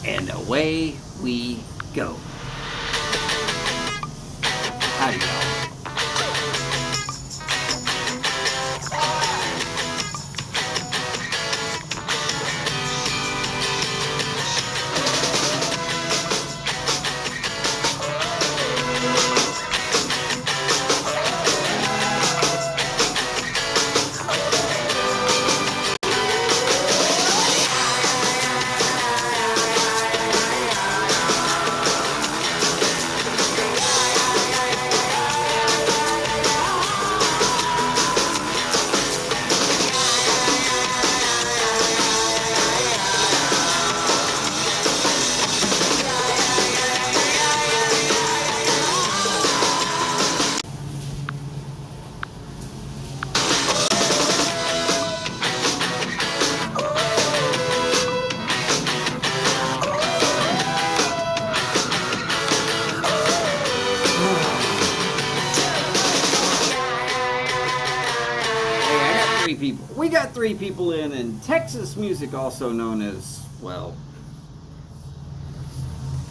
And away we go. Howdy, y'all. We got three people in Texas music, also known as, well,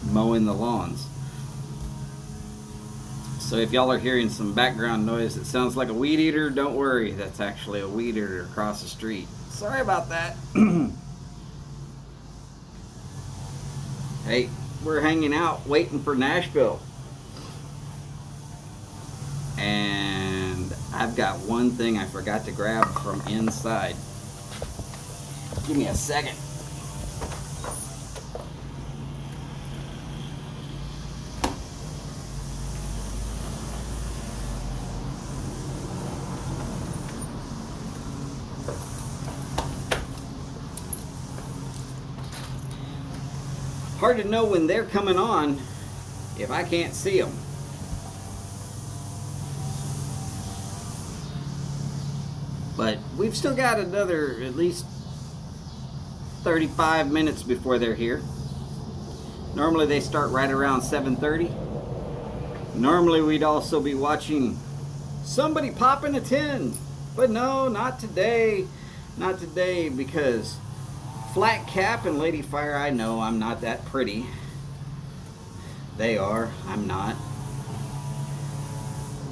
mowing the lawns. So if y'all are hearing some background noise that sounds like a weed eater, don't worry, that's actually a weed eater across the street. Sorry about that. Hey, we're hanging out waiting for Nashville. And I've got one thing I forgot to grab from inside. Give me a second. Hard to know when they're coming on if I can't see them. But we've still got another at least 35 minutes before they're here. Normally they start right around 7:30. Normally we'd also be watching somebody popping a 10. But no, not today. Not today, because Flat Cap and Lady Fire, I know I'm not that pretty. They are, I'm not.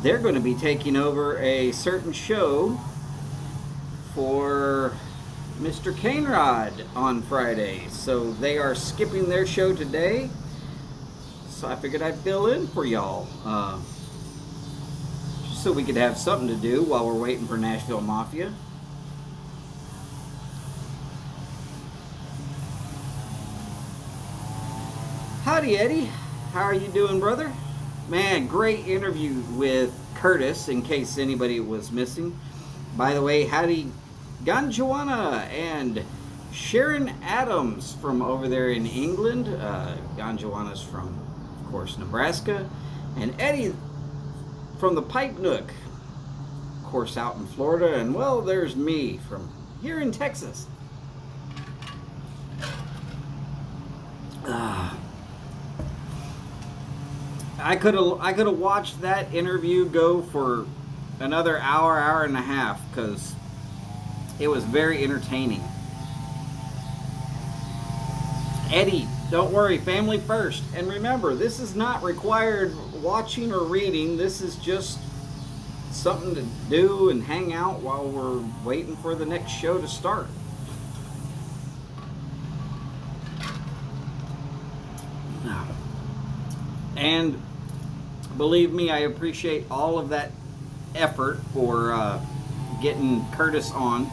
They're going to be taking over a certain show for Mr. Cainrod on Friday. So they are skipping their show today. So I figured I'd fill in for y'all. Just so we could have something to do while we're waiting for Nashville Mafia. Howdy, Eddie. How are you doing, brother? Man, great interview with Curtis, in case anybody was missing. By the way, howdy, Ganjuana and Sharon Adams from over there in England. Ganjuana's from, of course, Nebraska. And Eddie from the Pipe Nook, of course, out in Florida. And, well, there's me from here in Texas. I could have watched that interview go for another hour and a half, because it was very entertaining. Eddie, don't worry, family first. And remember, this is not required watching or reading. This is just something to do and hang out while we're waiting for the next show to start. And believe me, I appreciate all of that effort for getting Curtis on,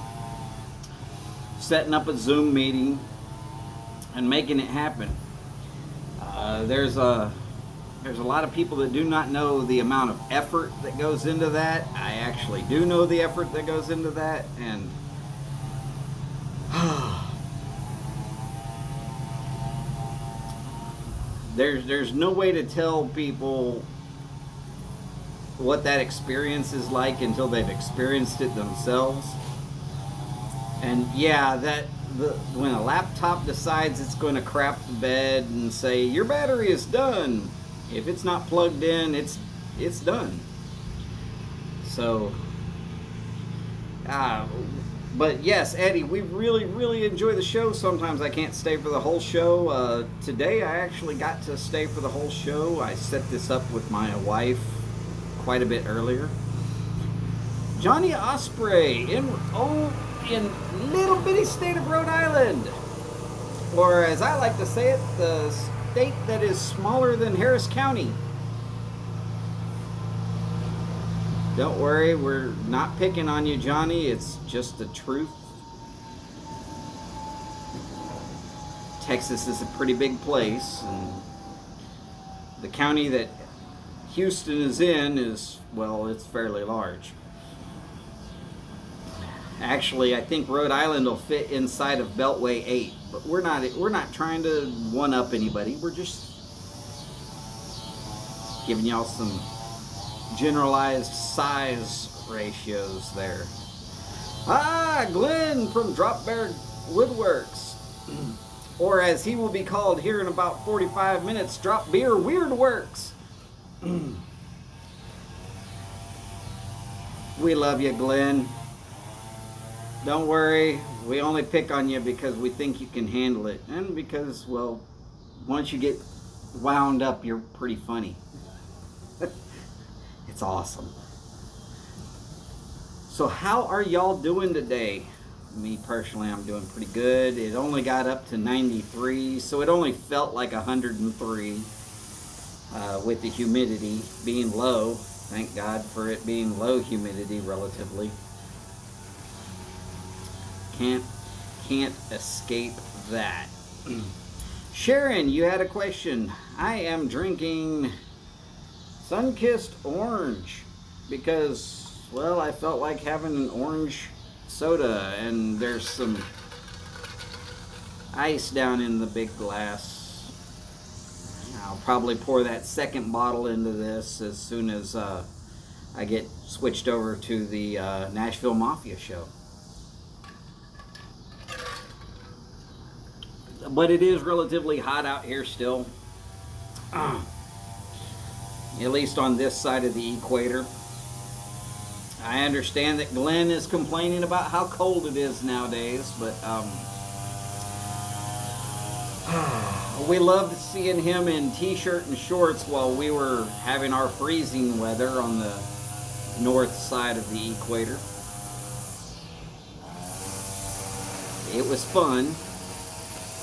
setting up a Zoom meeting, and making it happen. There's a lot of people that do not know the amount of effort that goes into that. I actually do know the effort that goes into that, and there's no way to tell people what that experience is like until they've experienced it themselves. And yeah, when a laptop decides it's going to crap the bed and say your battery is done, if it's not plugged in, it's done. So But yes, Eddie, we really, really enjoy the show. Sometimes I can't stay for the whole show. Today I actually got to stay for the whole show. I set this up with my wife quite a bit earlier. Johnny Osprey in little bitty state of Rhode Island, or as I like to say it, the state that is smaller than Harris County. Don't worry, we're not picking on you, Johnny. It's just the truth. Texas is a pretty big place, and the county that Houston is in is, well, it's fairly large. Actually, I think Rhode Island will fit inside of Beltway 8, but we're not trying to one-up anybody. We're just giving y'all some generalized size ratios there. Glenn from Drop Bear Woodworks, or as he will be called here in about 45 minutes, Drop Beer Weird Works. We love you, Glenn. Don't worry, we only pick on you because we think you can handle it, and because, well, once you get wound up, you're pretty funny. It's awesome. So how are y'all doing today? Me personally, I'm doing pretty good. It only got up to 93, so it only felt like 103 with the humidity being low. Thank God for it being low humidity relatively. Can't escape that. Sharon, you had a question. I am drinking Sunkissed Orange because, well, I felt like having an orange soda, and there's some ice down in the big glass. I'll probably pour that second bottle into this as soon as I get switched over to the Nashville Mafia show. But it is relatively hot out here still. At least on this side of the equator. I understand that Glenn is complaining about how cold it is nowadays, but we loved seeing him in t-shirt and shorts while we were having our freezing weather on the north side of the equator. It was fun.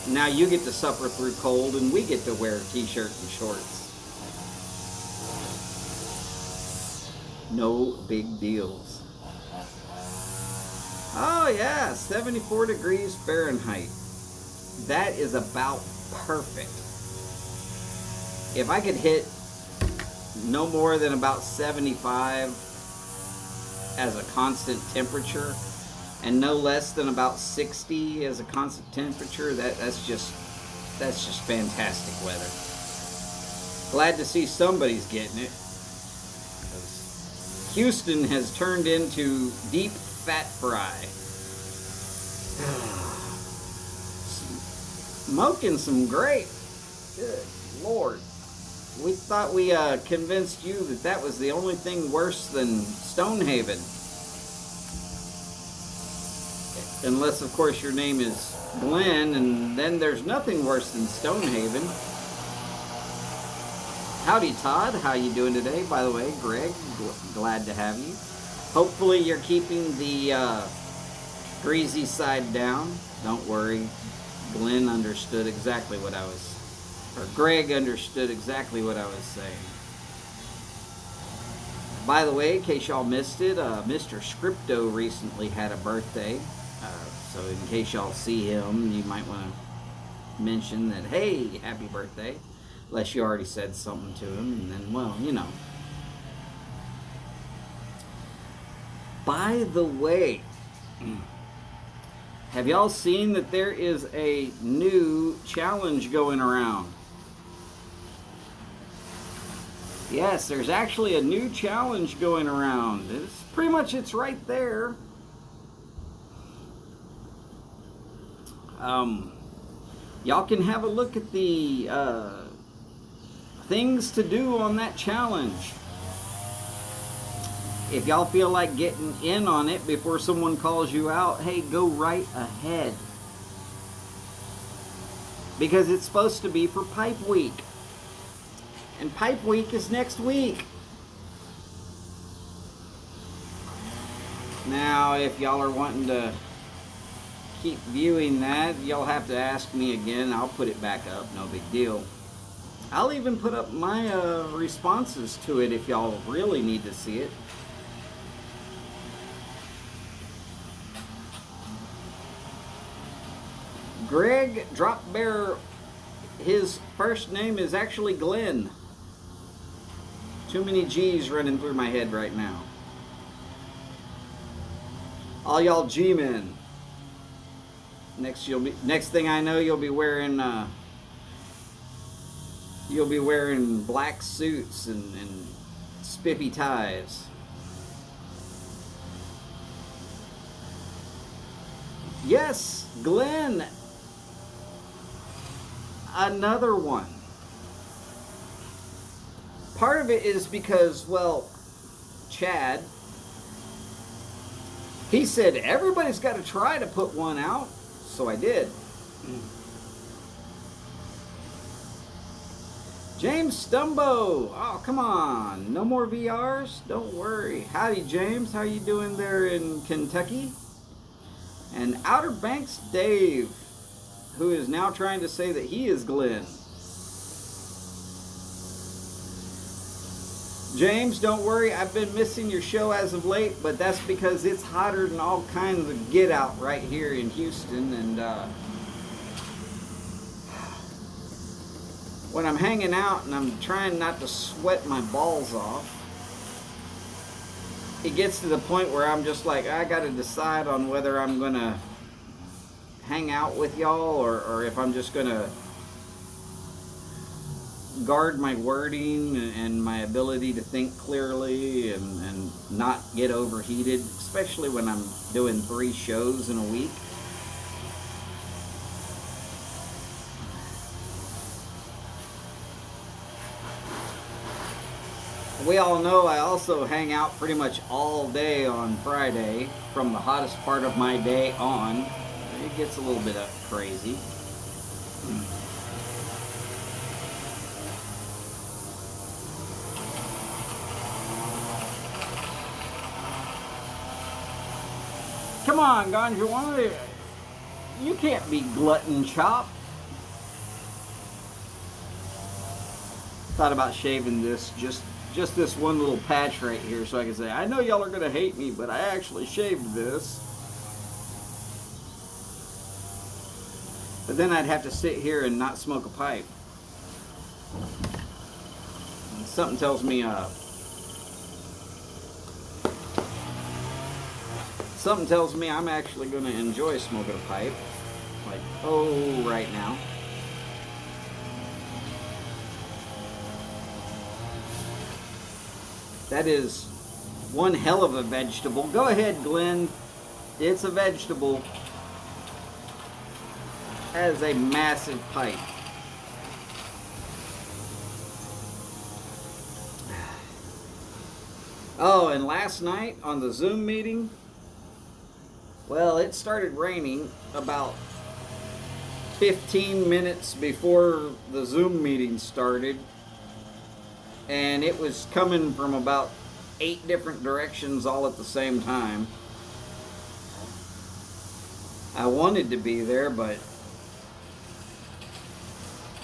Now you get to suffer through cold and we get to wear t-shirt and shorts. No big deals. Oh yeah, 74 degrees Fahrenheit. That is about perfect. If I could hit no more than about 75 as a constant temperature, and no less than about 60 as a constant temperature, that's just fantastic weather. Glad to see somebody's getting it. Houston has turned into deep fat fry. Smoking some grape. Good Lord. We thought we convinced you that was the only thing worse than Stonehaven. Unless, of course, your name is Glenn, and then there's nothing worse than Stonehaven. Howdy, Todd. How you doing today? By the way, Greg, glad to have you. Hopefully you're keeping the greasy side down. Don't worry. Glenn understood exactly what I was, or Greg understood exactly what I was saying. By the way, in case y'all missed it, Mr. Scripto recently had a birthday. So in case y'all see him, you might want to mention that, hey, happy birthday. Unless you already said something to him, and then, well, you know. By the way, have y'all seen that there is a new challenge going around? Yes, there's actually a new challenge going around. It's right there. Y'all can have a look at the things to do on that challenge. If y'all feel like getting in on it before someone calls you out, hey, go right ahead. Because it's supposed to be for Pipe Week. And Pipe Week is next week. Now, if y'all are wanting to keep viewing that, y'all have to ask me again. I'll put it back up, no big deal. I'll even put up my responses to it if y'all really need to see it. Greg Drop Bear, his first name is actually Glenn. Too many G's running through my head right now. All y'all G-men. Next thing I know, you'll be wearing black suits and spiffy ties. Yes, Glenn. Another one. Part of it is because, well, Chad, he said everybody's got to try to put one out, so I did. James Stumbo. Oh, come on. No more VRs? Don't worry. Howdy, James. How you doing there in Kentucky? And Outer Banks Dave, who is now trying to say that he is Glenn. James, don't worry. I've been missing your show as of late, but that's because it's hotter than all kinds of get out right here in Houston. And when I'm hanging out and I'm trying not to sweat my balls off, it gets to the point where I'm just like, I got to decide on whether I'm going to hang out with y'all or if I'm just going to guard my wording and my ability to think clearly and not get overheated, especially when I'm doing 3 shows in a week. We all know I also hang out pretty much all day on Friday, from the hottest part of my day on. It gets a little bit crazy. Come on, Ganja, you can't be Glutton Chop. Thought about shaving this, just this one little patch right here, so I can say, I know y'all are gonna hate me, but I actually shaved this. But then I'd have to sit here and not smoke a pipe. And something tells me I'm actually going to enjoy smoking a pipe, like, oh, right now. That is one hell of a vegetable. Go ahead, Glenn. It's a vegetable. That is a massive pipe. Oh, and last night on the Zoom meeting, well, it started raining about 15 minutes before the Zoom meeting started, and it was coming from about 8 different directions all at the same time. I wanted to be there, but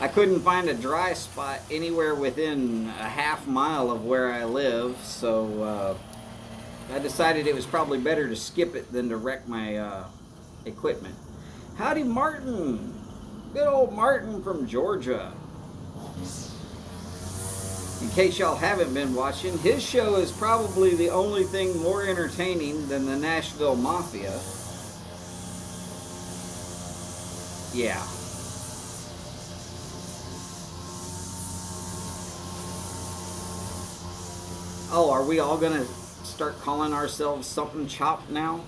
I couldn't find a dry spot anywhere within a half mile of where I live, so I decided it was probably better to skip it than to wreck my equipment. Howdy, Martin. Good old Martin from Georgia. In case y'all haven't been watching, his show is probably the only thing more entertaining than the Nashville Mafia. Yeah. Oh, are we all gonna start calling ourselves something chopped now?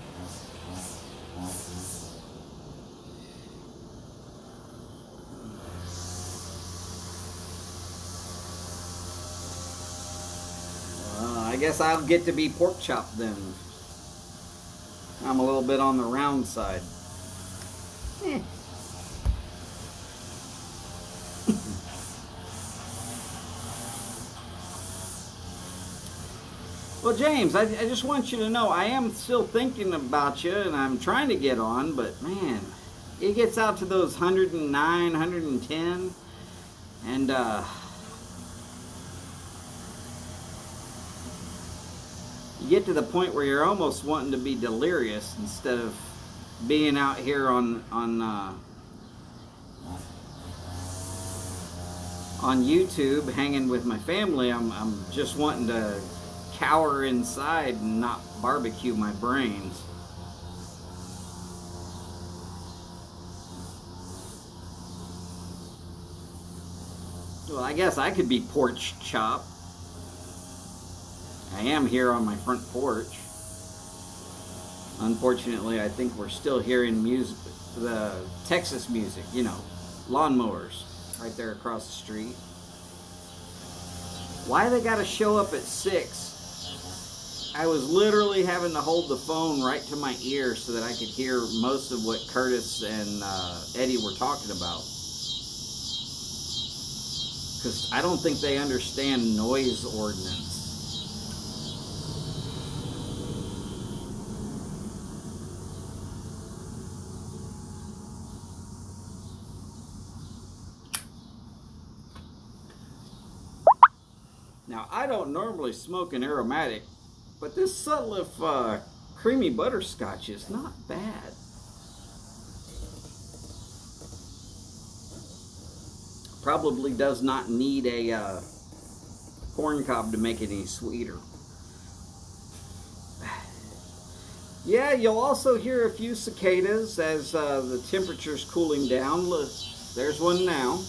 I guess I'll get to be pork chop then. I'm a little bit on the round side. Eh. Well, James, I just want you to know I am still thinking about you, and I'm trying to get on, but man, it gets out to those 109, 110, and you get to the point where you're almost wanting to be delirious instead of being out here on YouTube hanging with my family. I'm just wanting to cower inside and not barbecue my brains. Well, I guess I could be porch chop. I am here on my front porch. Unfortunately, I think we're still hearing music, the Texas music, you know, lawnmowers right there across the street. Why they gotta show up at 6? I was literally having to hold the phone right to my ear so that I could hear most of what Curtis and Eddie were talking about. Because I don't think they understand noise ordinance. Now, I don't normally smoke an aromatic, but this Sutliff creamy butterscotch is not bad. Probably does not need a corn cob to make it any sweeter. Yeah, you'll also hear a few cicadas as the temperature's cooling down. Look, there's one now.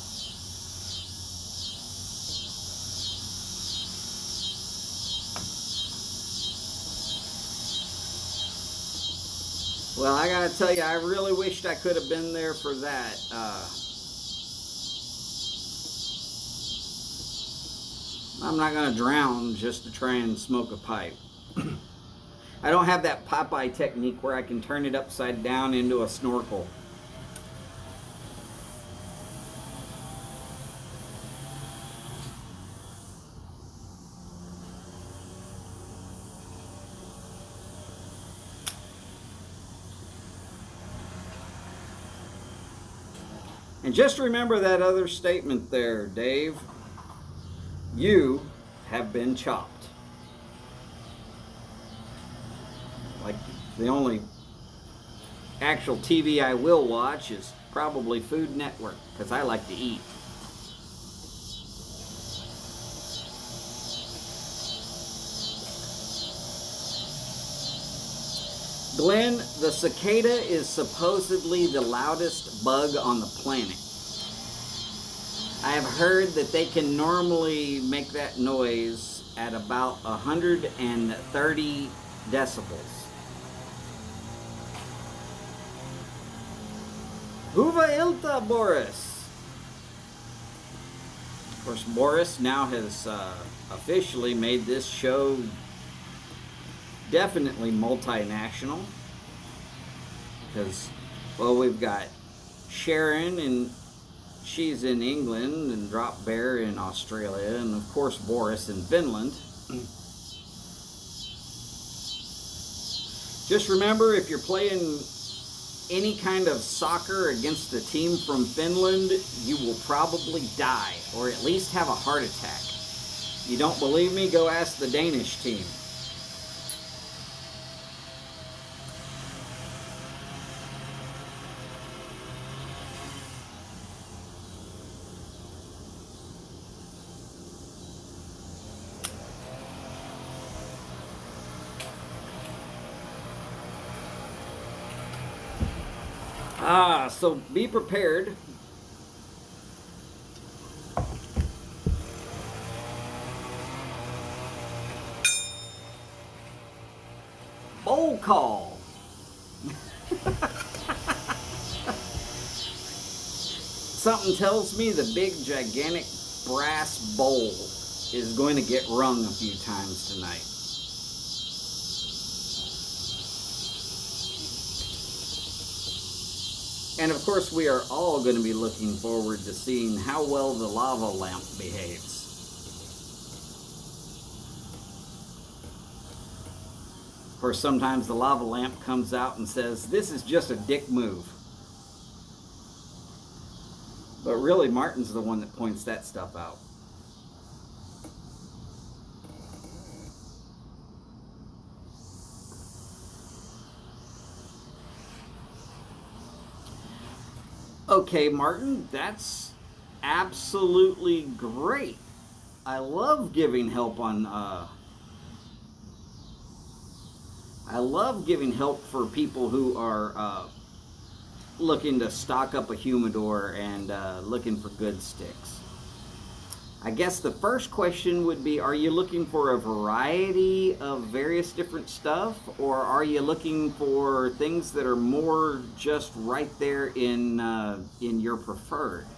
Well, I gotta tell you, I really wished I could have been there for that. I'm not gonna drown just to try and smoke a pipe. I don't have that Popeye technique where I can turn it upside down into a snorkel. And just remember that other statement there, Dave. You have been chopped. Like, the only actual TV I will watch is probably Food Network, because I like to eat. Glenn, the cicada is supposedly the loudest bug on the planet. I have heard that they can normally make that noise at about 130 decibels. Huva Ilta, Boris! Of course, Boris now has officially made this show definitely multinational, because, well, we've got Sharon, and she's in England, and Drop Bear in Australia, and of course Boris in Finland. Just remember, if you're playing any kind of soccer against a team from Finland, you will probably die, or at least have a heart attack. You don't believe me? Go ask the Danish team. So be prepared. Bowl call. Something tells me the big gigantic brass bowl is going to get rung a few times tonight. And of course, we are all going to be looking forward to seeing how well the lava lamp behaves. Of course, sometimes the lava lamp comes out and says, "This is just a dick move." But really, Martin's the one that points that stuff out. Okay, Martin, that's absolutely great. I love giving help on I love giving help for people who are looking to stock up a humidor and looking for good sticks. I guess the first question would be, are you looking for a variety of various different stuff, or are you looking for things that are more just right there in your preferred?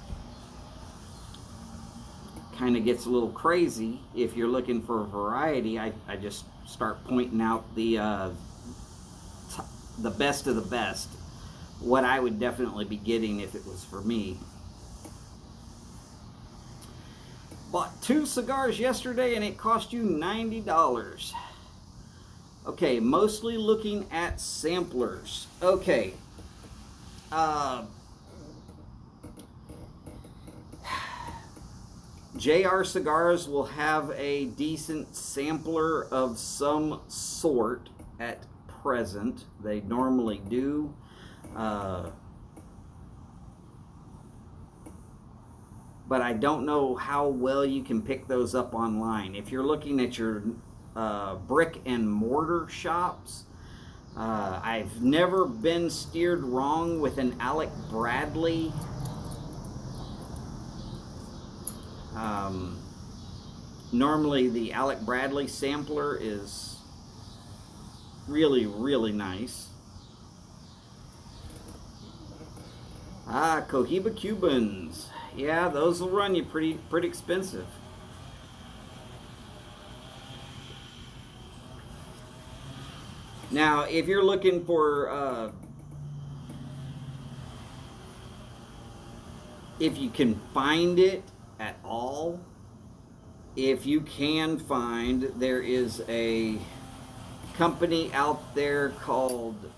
Kind of gets a little crazy if you're looking for a variety. I just start pointing out the best of the best, what I would definitely be getting if it was for me. Bought 2 cigars yesterday and it cost you $90. Okay, mostly looking at samplers. Okay. JR Cigars will have a decent sampler of some sort at present. They normally do. But I don't know how well you can pick those up online. If you're looking at your brick and mortar shops, I've never been steered wrong with an Alec Bradley. Normally the Alec Bradley sampler is really, really nice. Cohiba Cubans. Yeah, those will run you pretty expensive. Now, if you're looking for, if you can find it at all, if you can find, there is a company out there called,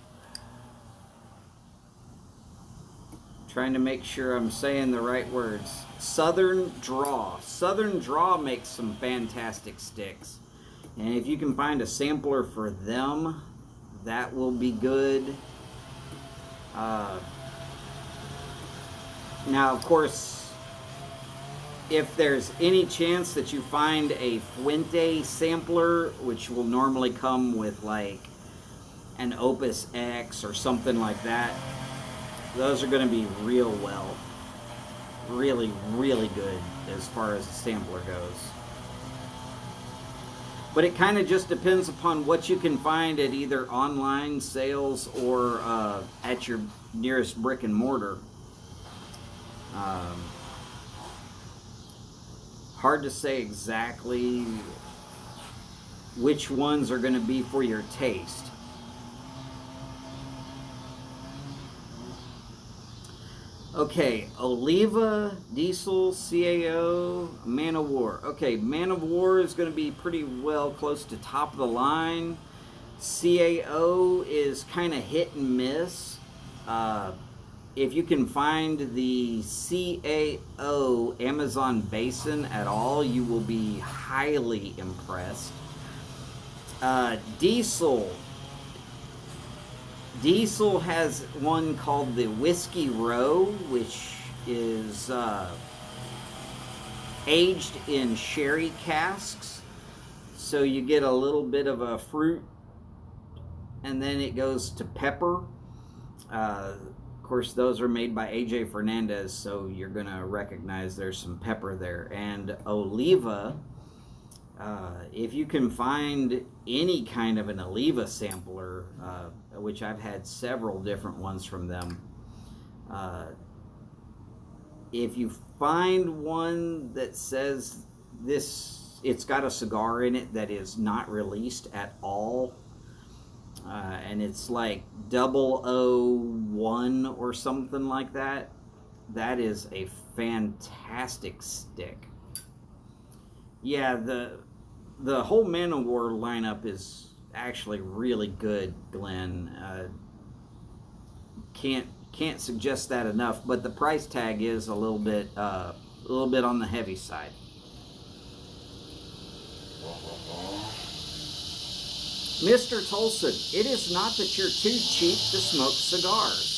trying to make sure I'm saying the right words, Southern Draw. Southern Draw makes some fantastic sticks. And if you can find a sampler for them, that will be good. Now, of course, if there's any chance that you find a Fuente sampler, which will normally come with like an Opus X or something like that, those are going to be real well. Really, really good as far as the sampler goes. But it kind of just depends upon what you can find at either online sales or at your nearest brick and mortar. Hard to say exactly which ones are going to be for your taste. Okay, Oliva, Diesel, CAO, Man of War. Okay, Man of War is going to be pretty well close to top of the line. CAO is kind of hit and miss. If you can find the CAO Amazon Basin at all, you will be highly impressed. Diesel has one called the Whiskey Row, which is aged in sherry casks. So you get a little bit of a fruit, and then it goes to pepper. Of course, those are made by AJ Fernandez, so you're going to recognize there's some pepper there. And Oliva, if you can find any kind of an Oliva sampler, which I've had several different ones from them, if you find one that says it's got a cigar in it that is not released at all, and it's like 001 or something like that. That is a fantastic stick. Yeah, the whole Man of War lineup is actually really good, Glenn. Can't suggest that enough, but the price tag is a little bit on the heavy side. Mr. Tolson, it is not that you're too cheap to smoke cigars.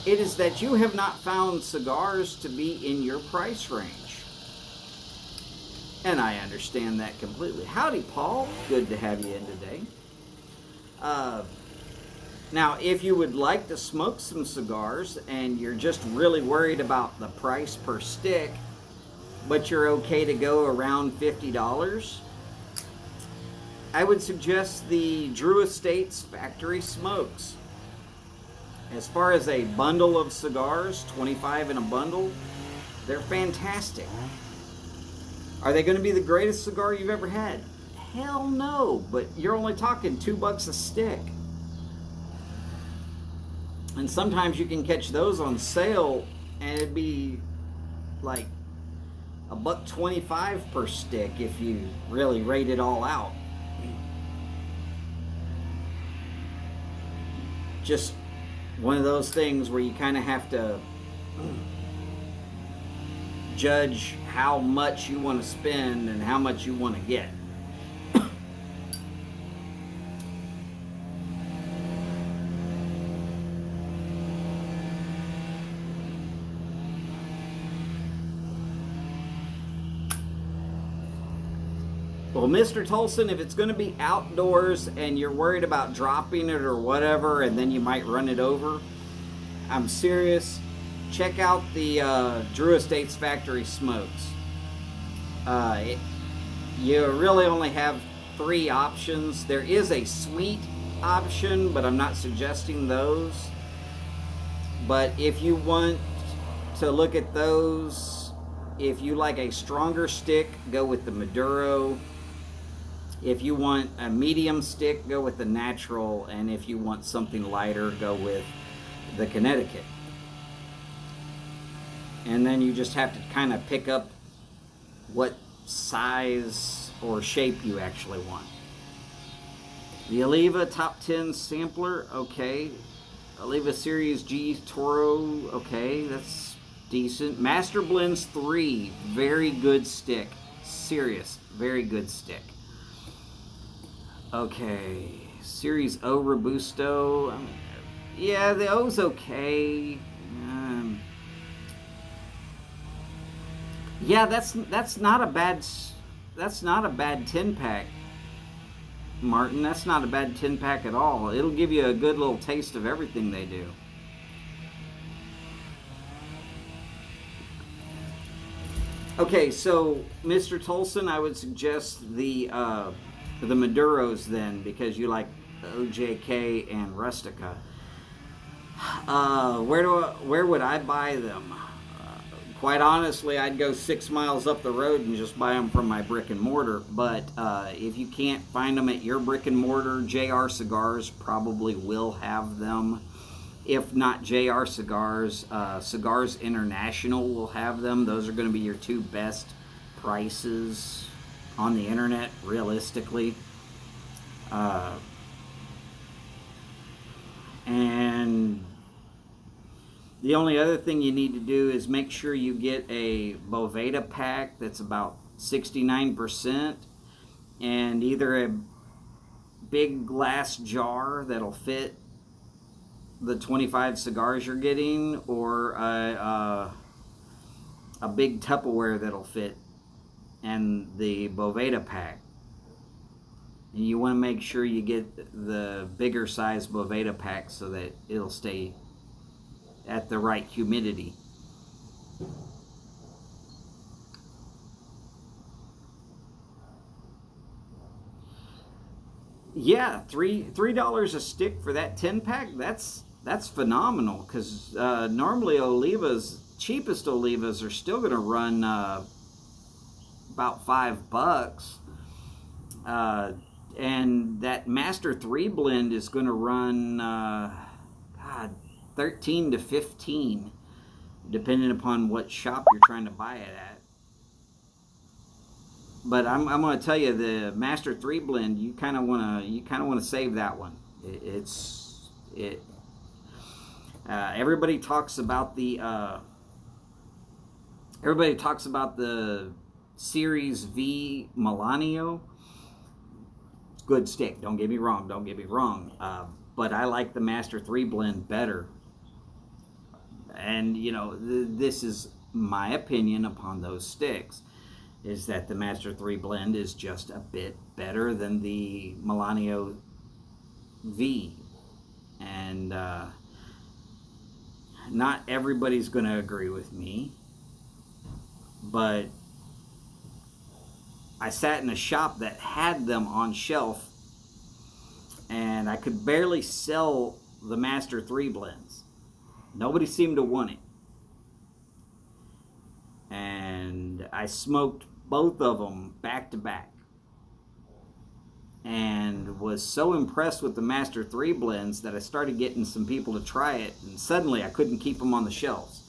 It is that you have not found cigars to be in your price range. And I understand that completely. Howdy, Paul. Good to have you in today. Now, if you would like to smoke some cigars and you're just really worried about the price per stick, but you're okay to go around $50, I would suggest the Drew Estates Factory Smokes. As far as a bundle of cigars, 25 in a bundle, they're fantastic. Are they going to be the greatest cigar you've ever had? Hell no, but you're only talking $2 a stick. And sometimes you can catch those on sale and it'd be like $1.25 per stick if you really rate it all out. Just one of those things where you kind of have to judge how much you want to spend and how much you want to get. Well, Mr. Tolson, if it's going to be outdoors and you're worried about dropping it or whatever, and then you might run it over, I'm serious. Check out the Drew Estates Factory Smokes. You really only have 3 options. There is a sweet option, but I'm not suggesting those. But if you want to look at those, if you like a stronger stick, go with the Maduro. If you want a medium stick, go with the Natural. And if you want something lighter, go with the Connecticut. And then you just have to kind of pick up what size or shape you actually want. The Oliva Top 10 Sampler, okay. Oliva Series G Toro, okay, that's decent. Master Blends 3, very good stick. Serious, very good stick. Okay, Series O Robusto. I mean, yeah, the O's okay. Yeah, that's not a bad 10-pack, Martin. That's not a bad 10-pack at all. It'll give you a good little taste of everything they do. Okay, so Mr. Tolson, I would suggest the Maduros then, because you like OJK and Rustica. Where would I buy them? Quite honestly, I'd go 6 miles up the road and just buy them from my brick and mortar. But if you can't find them at your brick and mortar, JR Cigars probably will have them. If not JR Cigars, Cigars International will have them. Those are going to be your 2 best prices on the internet, realistically. And the only other thing you need to do is make sure you get a Boveda pack that's about 69%, and either a big glass jar that'll fit the 25 cigars you're getting, or a big Tupperware that'll fit, and the Boveda pack. And you want to make sure you get the bigger size Boveda pack so that it'll stay at the right humidity. Yeah, $3 a stick for that 10-pack. That's phenomenal, because normally cheapest Olivas are still going to run about $5. And that Master 3 blend is going to run, God, 13 to 15, depending upon what shop you're trying to buy it at. But I'm going to tell you, the Master 3 blend, you kind of want to save that one. Everybody talks about the Series V Milanio. Good stick. Don't get me wrong. But I like the Master 3 blend better. And this is my opinion upon those sticks, is that the Master 3 blend is just a bit better than the Milanio V. And not everybody's going to agree with me, but I sat in a shop that had them on shelf, and I could barely sell the Master 3 blends. Nobody seemed to want it. And I smoked both of them back to back, and was so impressed with the Master 3 blends that I started getting some people to try it, and suddenly I couldn't keep them on the shelves.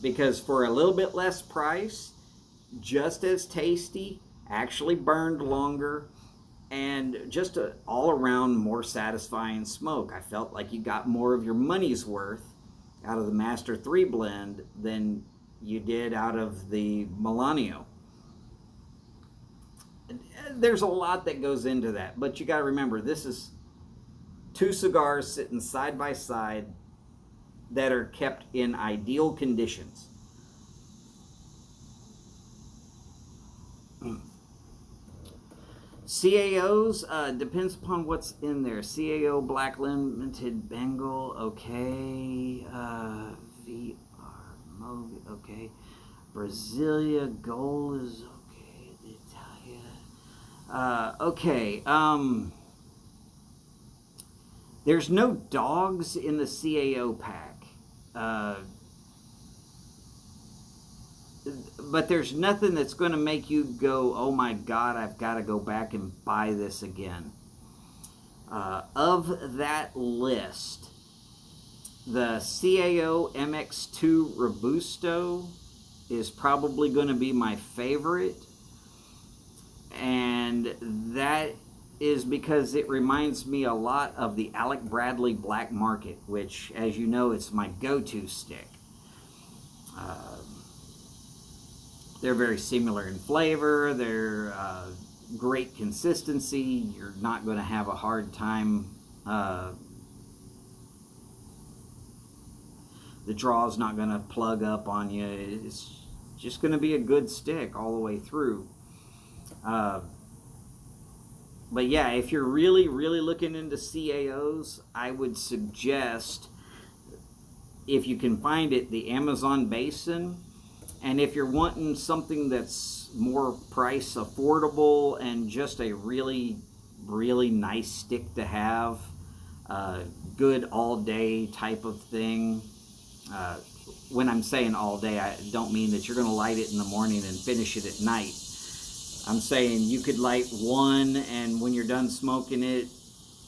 Because for a little bit less price, just as tasty, actually burned longer, and just a all-around more satisfying smoke. I felt like you got more of your money's worth out of the Master 3 blend than you did out of the Milanio. There's a lot that goes into that, but you got to remember, this is two cigars sitting side by side that are kept in ideal conditions. CAOs, depends upon what's in there. CAO Black Limited Bengal, okay. VR Moby, okay. Brasilia Gold is okay. Italia, okay. There's no dogs in the CAO pack. But there's nothing that's going to make you go, oh my God, I've got to go back and buy this again. Of that list, the CAO MX2 Robusto is probably going to be my favorite. And that is because it reminds me a lot of the Alec Bradley Black Market, which, as you know, it's my go-to stick. They're very similar in flavor. They're great consistency. You're not going to have a hard time. The draw's not going to plug up on you. It's just going to be a good stick all the way through. But yeah, if you're really, really looking into CAOs, I would suggest, if you can find it, the Amazon Basin. And if you're wanting something that's more price affordable and just a really, really nice stick to have, good all day type of thing. When I'm saying all day, I don't mean that you're going to light it in the morning and finish it at night. I'm saying you could light one, and when you're done smoking it,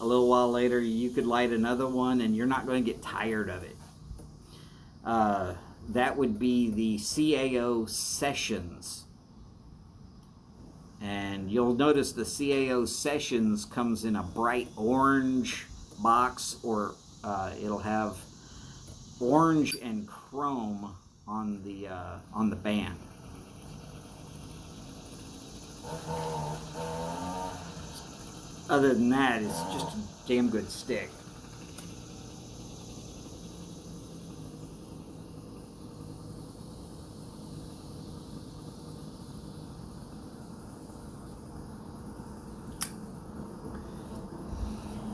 a little while later, you could light another one, and you're not going to get tired of it. That would be the CAO Sessions. And you'll notice the CAO Sessions comes in a bright orange box, or it'll have orange and chrome on the band. Other than that, it's just a damn good stick.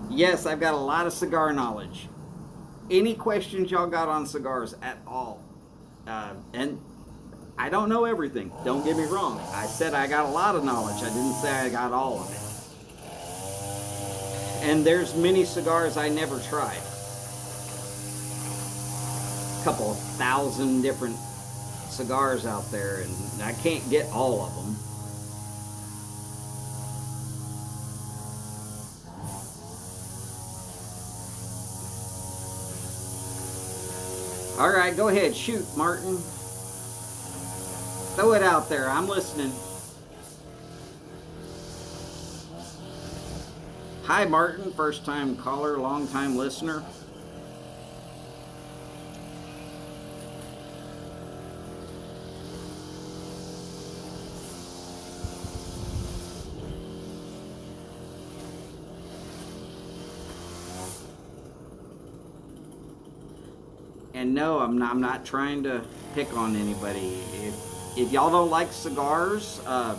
Yes, I've got a lot of cigar knowledge. Any questions y'all got on cigars at all? And I don't know everything. Don't get me wrong. I said I got a lot of knowledge. I didn't say I got all of it. And there's many cigars I never tried. A couple of thousand different cigars out there, and I can't get all of them. All right, go ahead. Shoot, Martin. Throw it out there. I'm listening. Hi, Martin. First time caller, long time listener. And no, I'm not trying to pick on anybody. If y'all don't like cigars, that's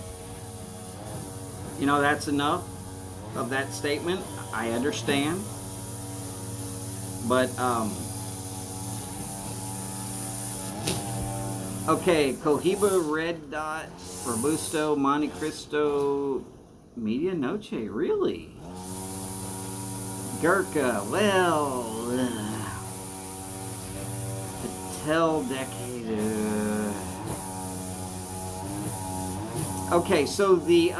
enough of that statement. I understand. But okay, Cohiba, Red Dot, Robusto, Monte Cristo, Media Noche, really? Gurkha, well, Tailgate. Okay, so the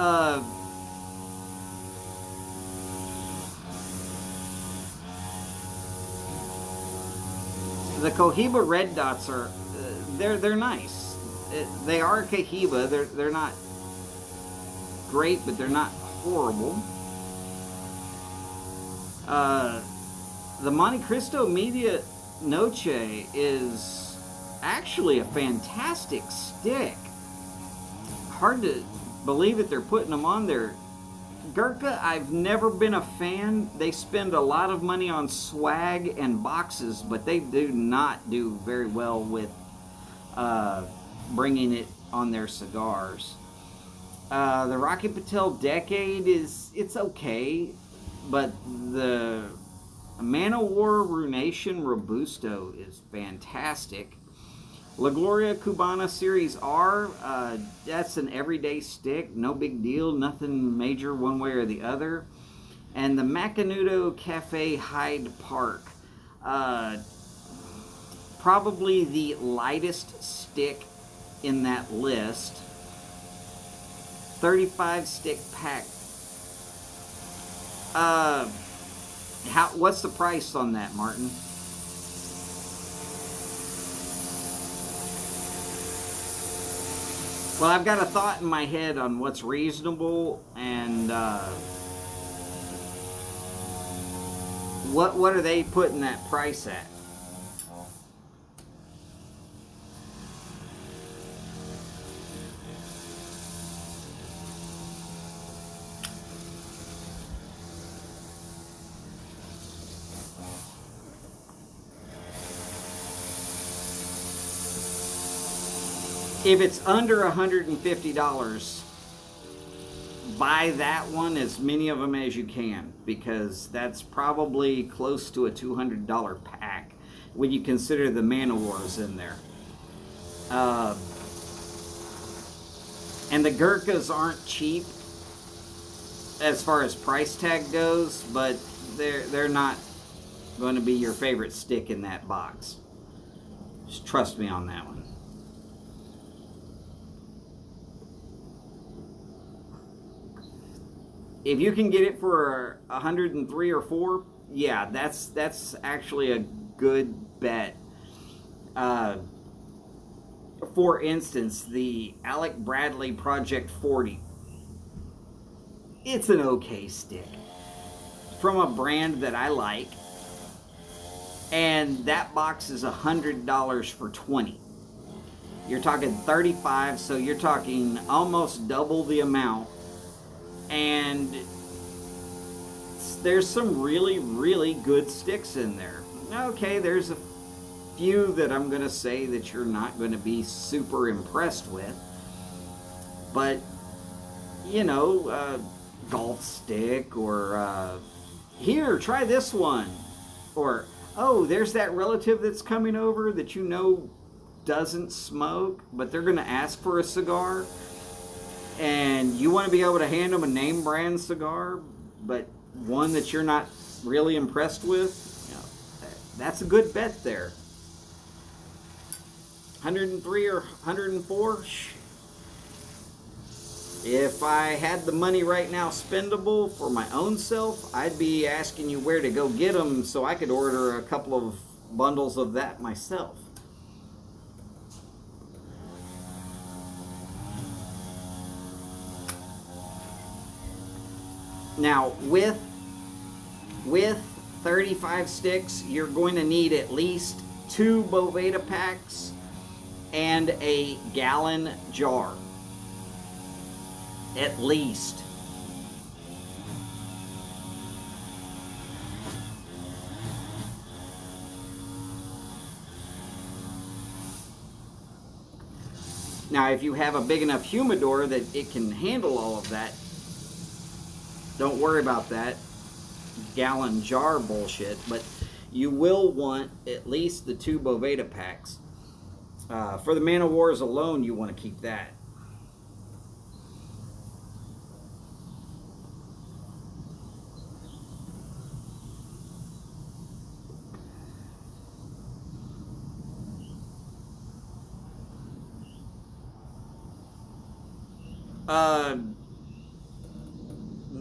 Cohiba Red Dots are they're nice. They are Cohiba. They're not great, but they're not horrible. The Monte Cristo Media Noche is actually a fantastic stick. Hard to believe that they're putting them on there. Gurkha, I've never been a fan. They spend a lot of money on swag and boxes, but they do not do very well with bringing it on their cigars. The Rocky Patel Decade it's okay, but the Manowar Runation Robusto is fantastic. La Gloria Cubana Series R, that's an everyday stick, no big deal, nothing major one way or the other. And the Macanudo Cafe Hyde Park, probably the lightest stick in that list. 35 stick pack. What's the price on that, Martin? Well, I've got a thought in my head on what's reasonable and what are they putting that price at? If it's under $150, buy that one, as many of them as you can, because that's probably close to a $200 pack when you consider the Manowars in there. And the Gurkhas aren't cheap as far as price tag goes, but they're not going to be your favorite stick in that box. Just trust me on that one. If you can get it for 103 or 4, yeah, that's actually a good bet. For instance, the Alec Bradley Project 40. It's an okay stick from a brand that I like, and that box is $100 for 20. You're talking 35, so you're talking almost double the amount. And there's some really, really good sticks in there. Okay, there's a few that I'm going to say that you're not going to be super impressed with. But, golf stick, or here, try this one. Or, oh, there's that relative that's coming over that doesn't smoke, but they're going to ask for a cigar. And you want to be able to hand them a name brand cigar, but one that you're not really impressed with, that's a good bet there. 103 or 104? If I had the money right now spendable for my own self, I'd be asking you where to go get them so I could order a couple of bundles of that myself. Now, with 35 sticks, you're going to need at least 2 Boveda packs and a gallon jar. At least. Now, if you have a big enough humidor that it can handle all of that, don't worry about that gallon jar bullshit, but you will want at least the 2 Boveda packs. For the Man of Wars alone, you want to keep that.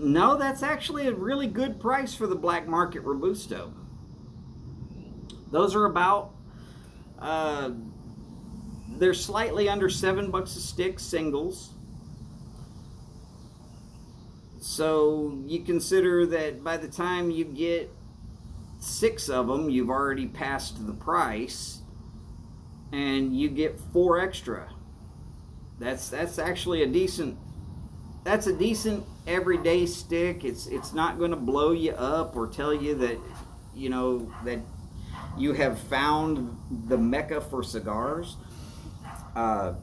No, that's actually a really good price for the black market Robusto. Those are about, they're slightly under $7 a stick, singles. So you consider that by the time you get 6 of them, you've already passed the price, and you get 4 extra. That's actually a decent. That's a decent everyday stick. It's not going to blow you up or tell you that, you know, that you have found the mecca for cigars. While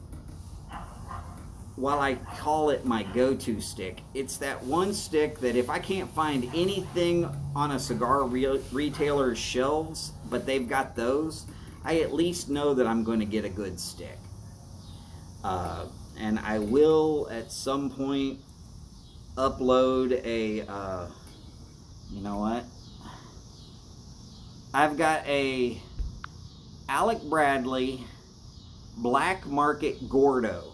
I call it my go-to stick, it's that one stick that if I can't find anything on a cigar retailer's shelves, but they've got those, I at least know that I'm going to get a good stick. And I will at some point upload a, you know what? I've got a Alec Bradley Black Market Gordo.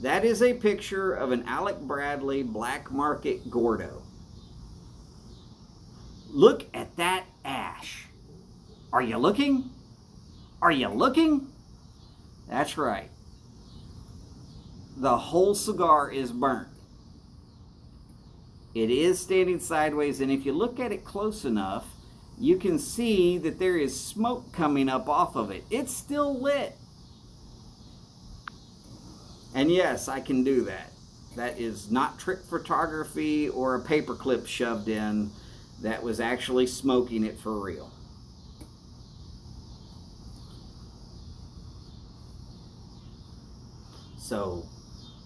That is a picture of an Alec Bradley Black Market Gordo. Look at that ash. Are you looking? Are you looking? That's right. The whole cigar is burnt. It is standing sideways, and if you look at it close enough, you can see that there is smoke coming up off of it. It's still lit. And yes, I can do that. That is not trick photography or a paperclip shoved in. That was actually smoking it for real. So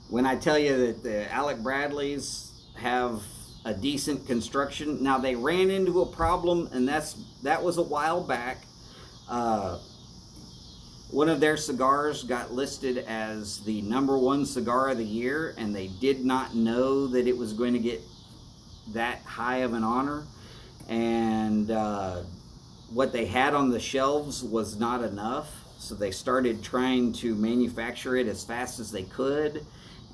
when I tell you that the Alec Bradleys have a decent construction, now they ran into a problem, and that was a while back. One of their cigars got listed as the #1 cigar of the year, and they did not know that it was going to get that high of an honor. And what they had on the shelves was not enough. So they started trying to manufacture it as fast as they could,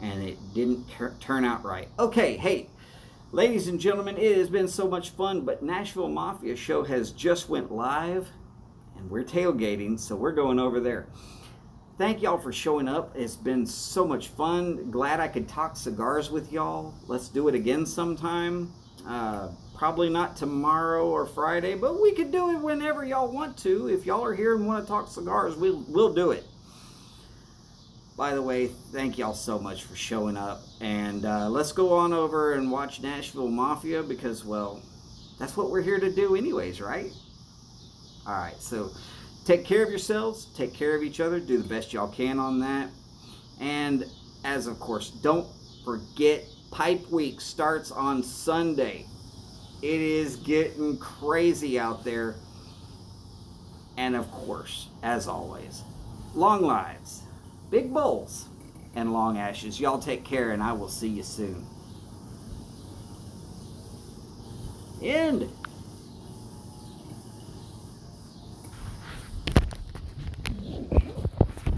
and it didn't turn out right. Okay, hey, ladies and gentlemen, it has been so much fun, but Nashville Mafia show has just went live, and we're tailgating, so we're going over there. Thank y'all for showing up. It's been so much fun. Glad I could talk cigars with y'all. Let's do it again sometime. Probably not tomorrow or Friday, but we could do it whenever y'all want to. If y'all are here and want to talk cigars, we'll do it. By the way, thank y'all so much for showing up. And let's go on over and watch Nashville Mafia because, well, that's what we're here to do anyways, right? All right, so take care of yourselves. Take care of each other. Do the best y'all can on that. And as of course, don't forget, Pipe Week starts on Sunday. It is getting crazy out there. And of course, as always, long lives, big bowls, and long ashes. Y'all take care, and I will see you soon. End.